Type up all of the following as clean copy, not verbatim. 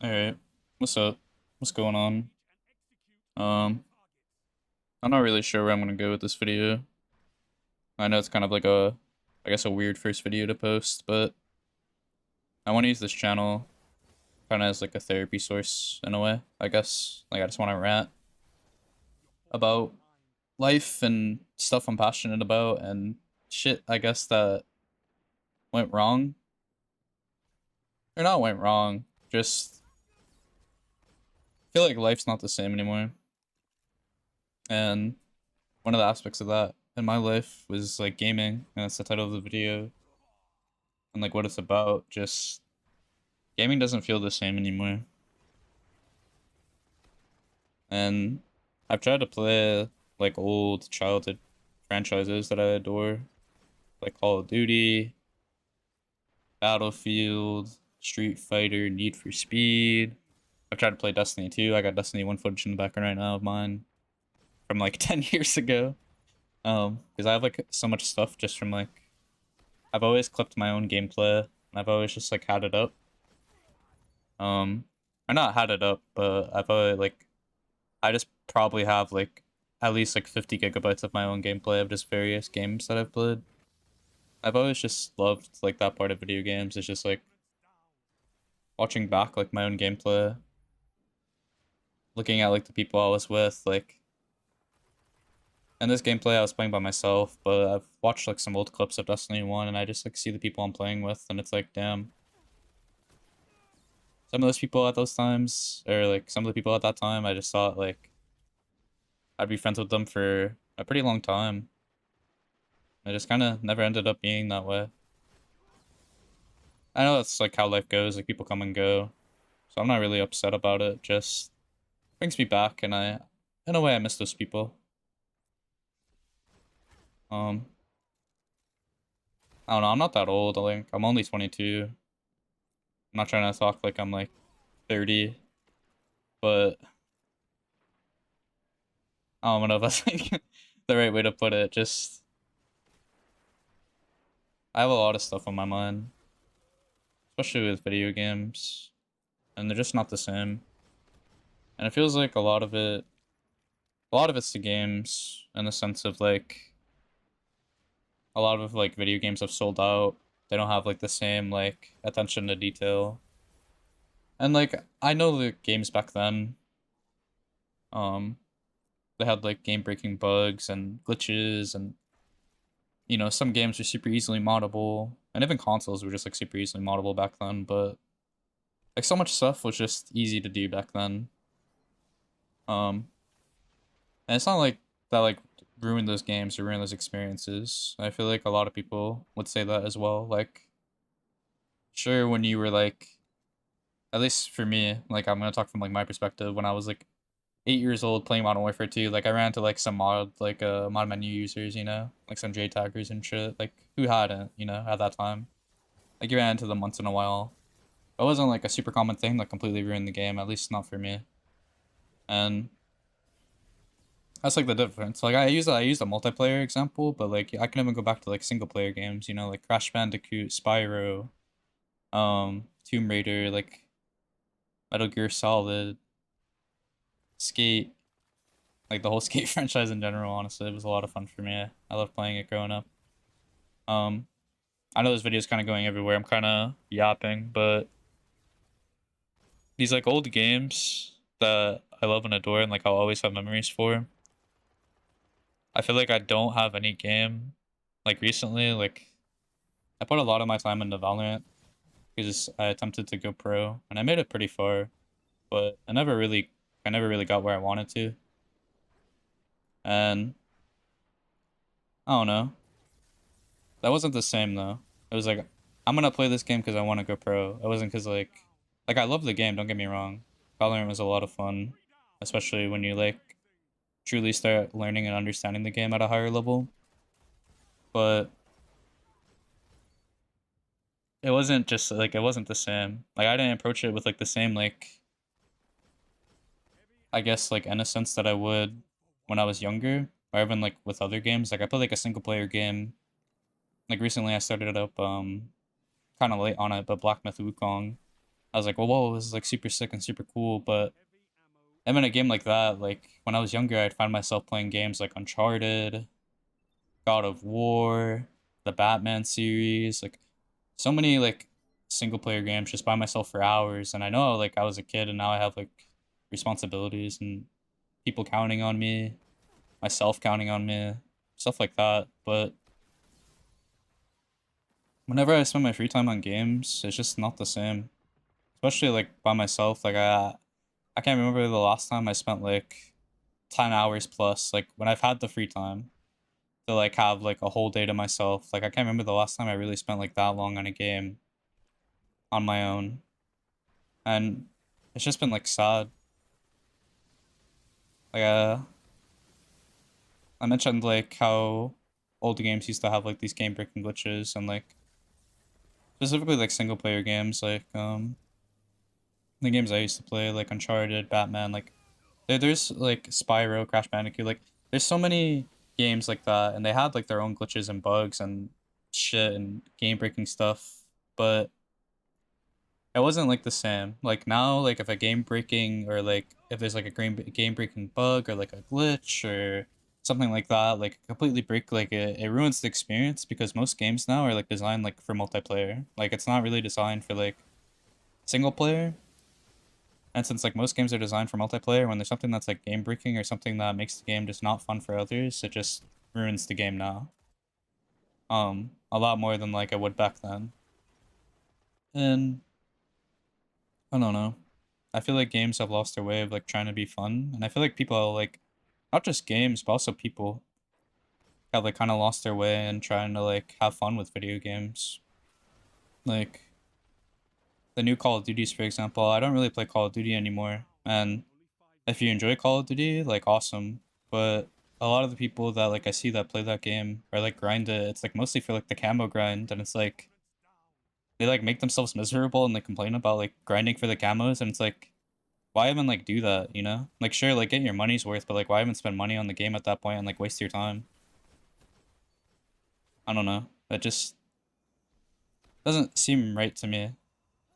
Alright, what's up? What's going on? Um, I'm not really sure where I'm gonna go with this video. I know it's kind of like I guess a weird first video to post, but I want to use this channel kind of as like a therapy source in a way, I guess. Like I just want to rant about life and stuff I'm passionate about and shit, I guess, that went wrong. Or not went wrong, just feel like life's not the same anymore. And one of the aspects of that in my life was like gaming, and that's the title of the video. And like what it's about, just gaming doesn't feel the same anymore. And I've tried to play like old childhood franchises that I adore, like Call of Duty, Battlefield, Street Fighter, Need for Speed. I've tried to play Destiny 2. I got Destiny 1 footage in the background right now of mine from like 10 years ago. Because I have like so much stuff just from like I've always clipped my own gameplay and I've always just like had it up. Um, or not had it up, but I've always like I just probably have like at least like 50 gigabytes of my own gameplay of just various games that I've played. I've always just loved like that part of video games. It's just like watching back like my own gameplay, looking at like the people I was with, like in this gameplay I was playing by myself, but I've watched like some old clips of Destiny 1 and I just like see the people I'm playing with and it's like damn. Some of those people at those times, or like some of the people at that time, I just thought like I'd be friends with them for a pretty long time. It just kind of never ended up being that way. I know that's like how life goes, like people come and go. So I'm not really upset about it. Just brings me back and in a way I miss those people. Um, I don't know, I'm not that old. I think I'm only 22. I'm not trying to talk like I'm like 30, but I don't know if that's like the right way to put it. Just I have a lot of stuff on my mind, especially with video games, and they're just not the same. And it feels like a lot of it's the games in the sense of like a lot of like video games have sold out. They don't have like the same like attention to detail. And like I know the games back then, um, they had like game breaking bugs and glitches and some games were super easily moddable. And even consoles were just like super easily moddable back then, but like so much stuff was just easy to do back then. Um, and it's not like that like ruined those games or ruined those experiences. I feel like a lot of people would say that as well. Like, sure, when you were like, at least for me, like I'm gonna talk from like my perspective. When I was like 8 years old playing Modern Warfare 2, like I ran into like some mod menu users, like some JTaggers and shit. Like who hadn't, at that time. Like you ran into them once in a while. It wasn't like a super common thing that completely ruined the game, at least not for me. And that's like the difference. Like I use a multiplayer example, but like I can even go back to like single player games, like Crash Bandicoot, Spyro, Tomb Raider, like Metal Gear Solid, Skate, like the whole Skate franchise in general. Honestly, it was a lot of fun for me. I loved playing it growing up. Um, I know this video is kind of going everywhere. I'm kind of yapping, but these like old games that I love and adore, and like I'll always have memories for. I feel like I don't have any game like recently. Like I put a lot of my time into Valorant because I attempted to go pro and I made it pretty far, but I never really got where I wanted to. And I don't know. That wasn't the same though. It was like I'm gonna play this game because I want to go pro. It wasn't because like I love the game. Don't get me wrong. Valorant was a lot of fun, especially when you like truly start learning and understanding the game at a higher level. But it wasn't the same. Like I didn't approach it with like the same like I guess like innocence that I would when I was younger, or even like with other games. Like I played like a single player game. Like recently I started it up kind of late on it, but Black Myth Wukong. I was like, well, whoa, this is like super sick and super cool. But even a game like that, like when I was younger, I'd find myself playing games like Uncharted, God of War, the Batman series, like so many like single player games just by myself for hours. And I know like I was a kid and now I have like responsibilities and people counting on me, myself counting on me, stuff like that. But whenever I spend my free time on games, it's just not the same. Especially like by myself. Like I can't remember the last time I spent like 10 hours plus, like when I've had the free time to like have like a whole day to myself. Like I can't remember the last time I really spent like that long on a game on my own. And it's just been like sad. Like I mentioned like how old games used to have like these game breaking glitches and like specifically like single player games like the games I used to play like Uncharted, Batman, like there's like Spyro, Crash Bandicoot, like there's so many games like that and they had like their own glitches and bugs and shit and game breaking stuff, but it wasn't like the same. Like now, like if a game breaking or like if there's like a game breaking bug or like a glitch or something like that, like completely break like it ruins the experience because most games now are like designed like for multiplayer. Like it's not really designed for like single player. And since like most games are designed for multiplayer, when there's something that's like game breaking or something that makes the game just not fun for others, it just ruins the game now. A lot more than like it would back then. And I don't know. I feel like games have lost their way of like trying to be fun, and I feel like people are, like not just games, but also people have like kind of lost their way and trying to like have fun with video games. Like the new Call of Duties, for example, I don't really play Call of Duty anymore, and if you enjoy Call of Duty, like awesome. But a lot of the people that like I see that play that game or like grind it, it's like mostly for like the camo grind, and it's like they like make themselves miserable and they complain about like grinding for the camos, and it's like why even like do that, you know? Like sure, like get your money's worth, but like why even spend money on the game at that point and like waste your time? I don't know. That just doesn't seem right to me.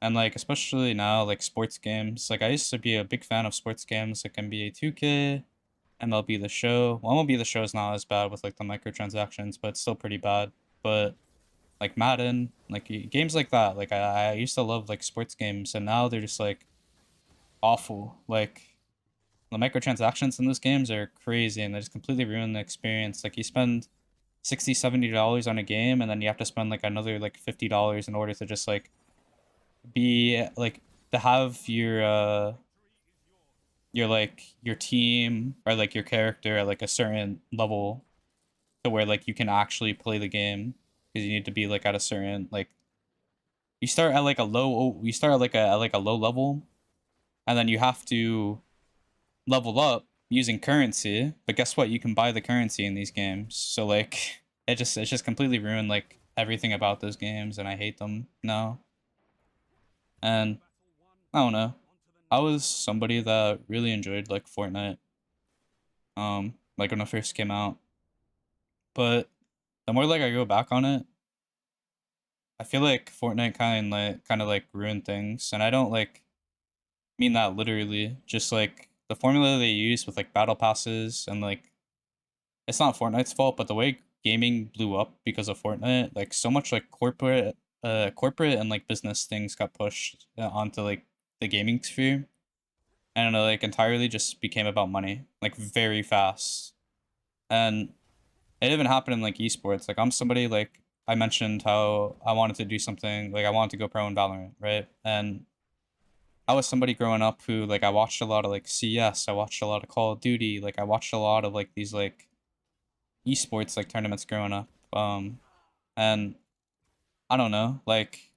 And like especially now, like sports games. Like I used to be a big fan of sports games like NBA 2K, MLB The Show. Well, MLB The Show is not as bad with like the microtransactions, but it's still pretty bad. But like Madden, like games like that. Like I used to love like sports games, and now they're just like awful. Like the microtransactions in those games are crazy and they just completely ruin the experience. Like you spend 60, $70 on a game and then you have to spend like another like $50 in order to just like be like to have your like your team or like your character at like a certain level to where like you can actually play the game because you need to be like at a certain like you start at like a low you start at like a low level and then you have to level up using currency, but guess what? You can buy the currency in these games. So like it's just completely ruined like everything about those games and I hate them now. And I don't know. I was somebody that really enjoyed like Fortnite like when it first came out. But the more like I go back on it, I feel like Fortnite kind of like ruined things and I don't like mean that literally. Just like the formula they use with like battle passes and like it's not Fortnite's fault, but the way gaming blew up because of Fortnite, like so much like corporate and like business things got pushed onto like the gaming sphere, and it like entirely just became about money, like very fast. And it even happened in like esports. Like I'm somebody like I mentioned how I wanted to do something like I wanted to go pro in Valorant, right? And I was somebody growing up who like I watched a lot of like CS, I watched a lot of Call of Duty, like I watched a lot of like these like esports like tournaments growing up. And I don't know, like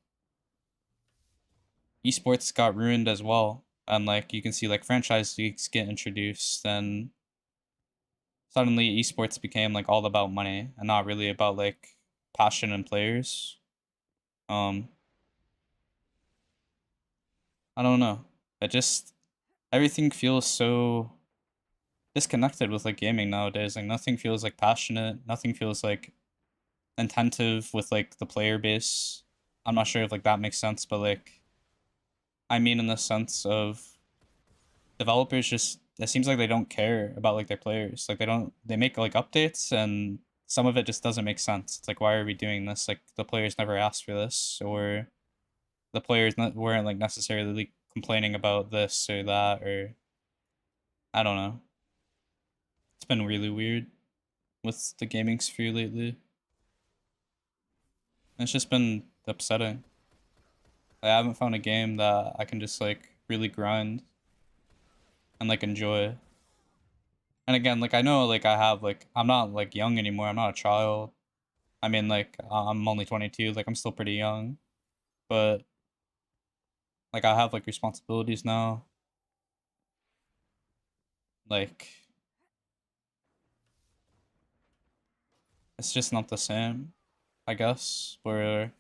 esports got ruined as well. And like you can see like franchise leagues get introduced and suddenly esports became like all about money and not really about like passion and players. Um I don't know. It just everything feels so disconnected with like gaming nowadays. Like nothing feels like passionate, nothing feels like attentive with like the player base. I'm not sure if like that makes sense, but like I mean in the sense of developers just, it seems like they don't care about like their players. Like they make like updates and some of it just doesn't make sense. It's like, why are we doing this? Like the players never asked for this, or the players weren't like necessarily complaining about this or that, or I don't know. It's been really weird with the gaming sphere lately. It's just been upsetting. I haven't found a game that I can just like really grind and like enjoy. And again, like I know like I have like, I'm not like young anymore. I'm not a child. I mean like I'm only 22, like I'm still pretty young. But like I have like responsibilities now. Like it's just not the same, I guess, where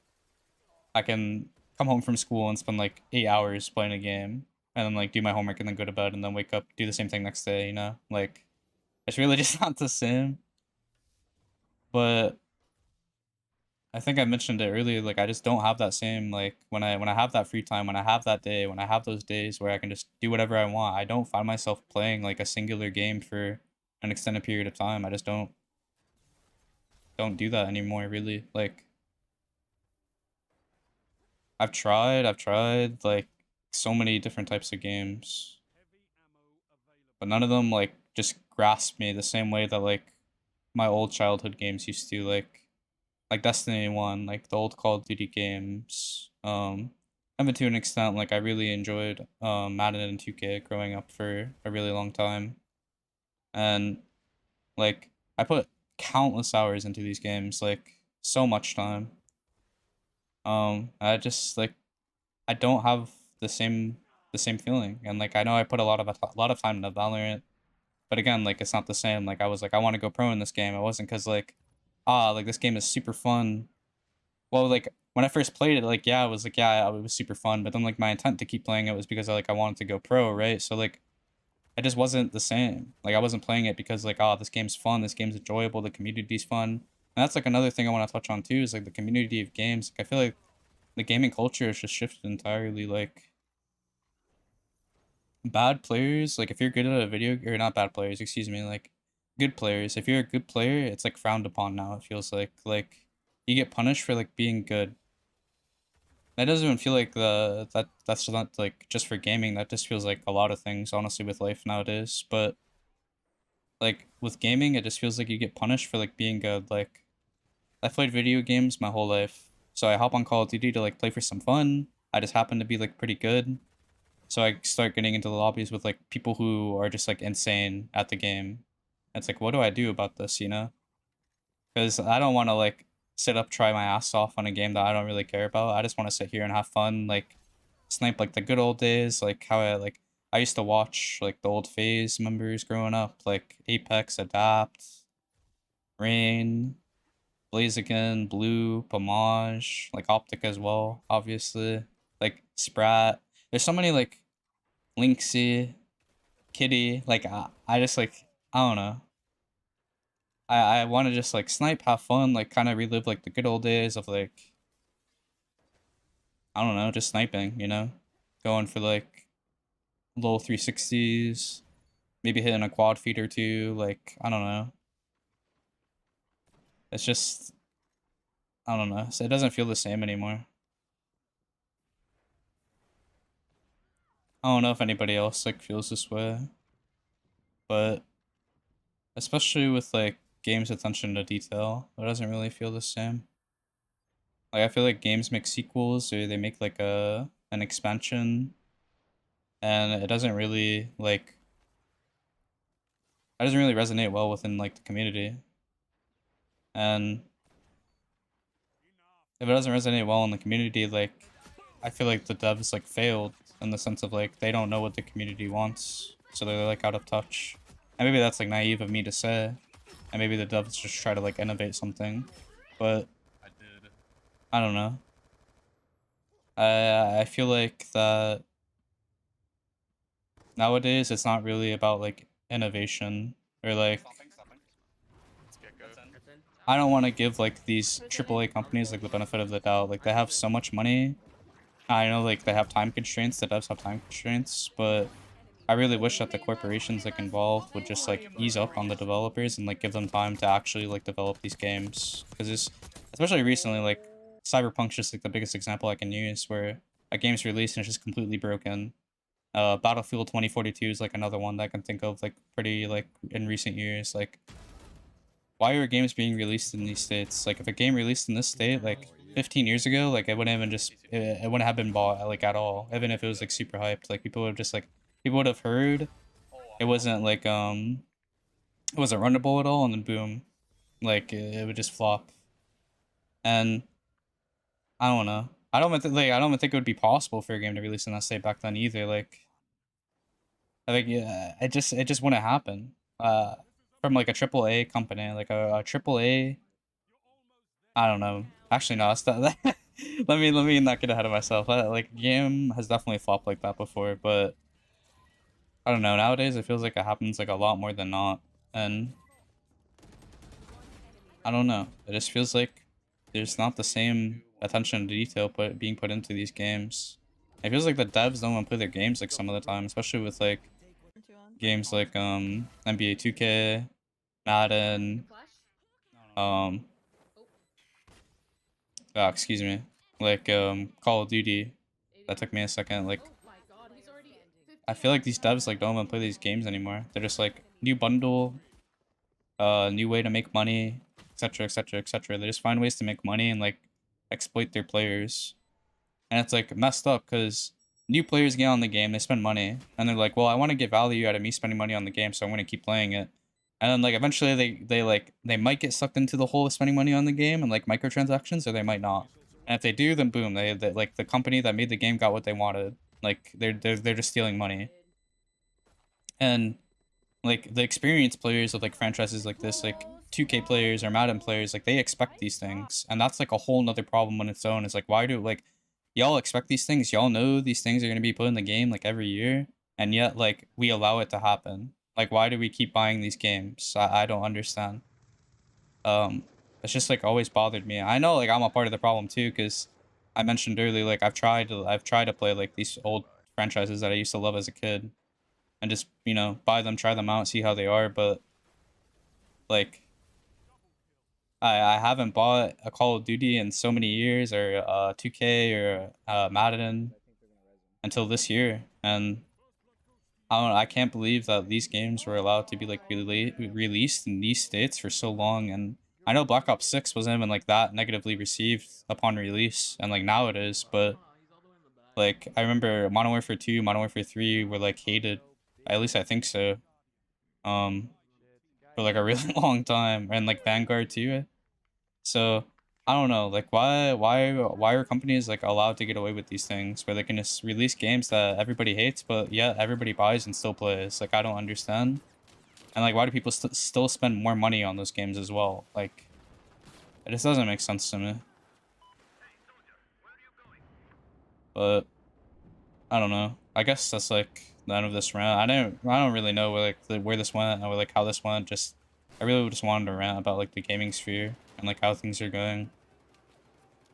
I can come home from school and spend like 8 hours playing a game and then like do my homework and then go to bed and then wake up, do the same thing next day, you know? Like it's really just not the same. But I think I mentioned it earlier, like I just don't have that same like when I have that free time, when I have that day, when I have those days where I can just do whatever I want, I don't find myself playing like a singular game for an extended period of time. I just don't do that anymore really. Like I've tried like so many different types of games, but none of them like just grasp me the same way that like my old childhood games used to, like Destiny 1, like the old Call of Duty games. Even to an extent, like I really enjoyed Madden and 2K growing up for a really long time. And like I put countless hours into these games, like so much time. I just like I don't have the same feeling. And like I know I put a lot of time into Valorant, but again, like it's not the same. Like I was like I want to go pro in this game. It wasn't because like like this game is super fun. Well, like when I first played it, like yeah, it was like yeah, it was super fun. But then like my intent to keep playing it was because I wanted to go pro, right? So like it just wasn't the same. Like I wasn't playing it because like this game's fun, this game's enjoyable, the community's fun. And that's like another thing I want to touch on too is like the community of games. Like I feel like the gaming culture has just shifted entirely. Like bad players, like if you're good at a video, or not bad players, excuse me, like good players. If you're a good player, it's like frowned upon now. It feels like you get punished for like being good. That doesn't even feel like that's not like just for gaming. That just feels like a lot of things, honestly, with life nowadays. But like with gaming, it just feels like you get punished for like being good. Like I played video games my whole life, so I hop on Call of Duty to like play for some fun. I just happen to be like pretty good, so I start getting into the lobbies with like people who are just like insane at the game. It's like, what do I do about this, you know? Because I don't want to like sit up, try my ass off on a game that I don't really care about. I just want to sit here and have fun, like snipe like the good old days, like how I used to watch like the old FaZe members growing up, like Apex, Adapt, Rain, Blaziken, Blue, Pomage, like Optic as well, obviously, like Sprat. There's so many like Linksy, Kitty, like I just like I don't know. I want to just like snipe, have fun, like kind of relive like the good old days of like I don't know, just sniping, you know, going for like little 360s, maybe hitting a quad feed or two. Like I don't know. It's just I don't know. So it doesn't feel the same anymore. I don't know if anybody else like feels this way, but especially with like games' attention to detail, it doesn't really feel the same. Like I feel like games make sequels or they make like an expansion, and it doesn't really like that doesn't really resonate well within like the community. And if it doesn't resonate well in the community, like I feel like the devs like failed in the sense of like they don't know what the community wants, so they're like out of touch. And maybe that's like naive of me to say, and maybe the devs just try to like innovate something, but I don't know. I feel like that nowadays it's not really about like innovation or like I don't want to give like these AAA companies like the benefit of the doubt. Like they have so much money I know like they have time constraints, the devs have time constraints, but I really wish that the corporations like involved would just like ease up on the developers and like give them time to actually like develop these games. Because it's especially recently, like Cyberpunk's just like the biggest example I can use where a game's released and it's just completely broken. Battlefield 2042 is like another one that I can think of like pretty like in recent years. Like, why are games being released in these states? Like, if a game released in this state like 15 years ago, like it wouldn't even just it wouldn't have been bought like at all. Even if it was like super hyped, like people would have just like people would have heard it wasn't like it wasn't runnable at all, and then boom, like it would just flop. And I don't know. I don't even think it would be possible for a game to release in that state back then either. Like I think yeah, it just wouldn't happen. From like a triple A company, like a triple A. I don't know. Actually, no. It's not, let me not get ahead of myself. Like game has definitely flopped like that before, but I don't know. Nowadays, it feels like it happens like a lot more than not, and I don't know. It just feels like there's not the same attention to detail being put into these games. It feels like the devs don't want to play their games like some of the time, especially with like games like NBA 2K, Madden, um excuse me, like Call of Duty. That took me a second. Like I feel like these devs like don't even play these games anymore. They're just like new bundle, new way to make money, etc., etc., etc. They just find ways to make money and like exploit their players, and it's like messed up because new players get on the game, they spend money, and they're like, well, I want to get value out of me spending money on the game, so I'm gonna keep playing it. And then like eventually they might get sucked into the whole of spending money on the game and like microtransactions, or they might not. And if they do, then boom, they like the company that made the game got what they wanted. Like they're just stealing money. And like the experienced players of like franchises like this, like 2K players or Madden players, like they expect these things, and that's like a whole nother problem on its own. It's like, why do like y'all expect these things? Y'all know these things are gonna be put in the game like every year, and yet like we allow it to happen. Like, why do we keep buying these games? I don't understand. Um, it's just like always bothered me. I know like I'm a part of the problem too, because I mentioned earlier like I've tried to play like these old franchises that I used to love as a kid, and just buy them, try them out, see how they are. But like I haven't bought a Call of Duty in so many years, or 2K, or Madden until this year, and I don't know, I can't believe that these games were allowed to be like released in these states for so long. And I know Black Ops 6 wasn't even like that negatively received upon release, and like now it is, but like I remember Modern Warfare 2, Modern Warfare 3 were like hated. At least I think so. Um, for like a really long time, and like Vanguard too. So I don't know, like why are companies like allowed to get away with these things where they can just release games that everybody hates, but yeah, everybody buys and still plays? Like I don't understand. And like why do people still spend more money on those games as well? Like it just doesn't make sense to me. But I don't know. I guess that's like the end of this rant. I don't really know where like where this went or like how this went. Just I really just wanted to rant about like the gaming sphere and like how things are going.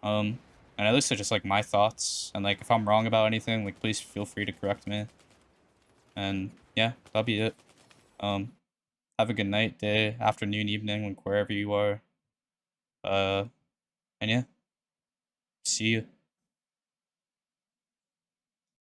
And at least they're just like my thoughts. And like if I'm wrong about anything, like please feel free to correct me. And yeah, that'll be it. Um, have a good night, day, afternoon, evening, like wherever you are. Uh, and yeah, see you.